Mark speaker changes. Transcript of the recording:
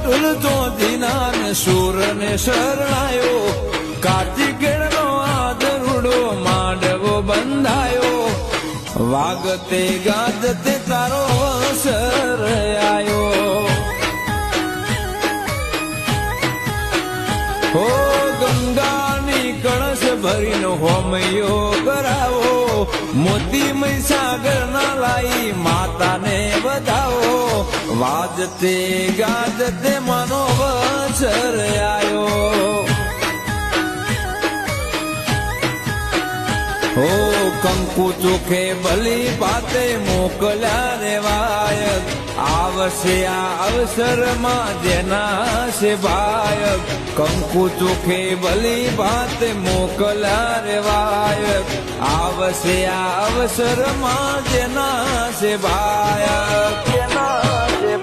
Speaker 1: ઢોલતો ધીના ને સુર ને શરણાયો કાર્તિકેયનો આદરુડો માંડવો બંધાયો વાગતે ગાજતે તારો અવસર આયો હો ગંગાની કળશ ભરીનો હોમયો કરાવો મોતી મહીસાગર ના લાઈ માતાને વધાવો વાજતે ગાજતે માનો વસર આયો હો કંકુ ચોખે બલી પાતે મોકલ્યા રે વાયક આવશે આ અવસરમાં જેના છે ભાયક કંકુ ચોખે બલી પાતે મોકલ્યા રે વાયક આવશે આ અવસરમાં જેના છે ભાયક જેના છે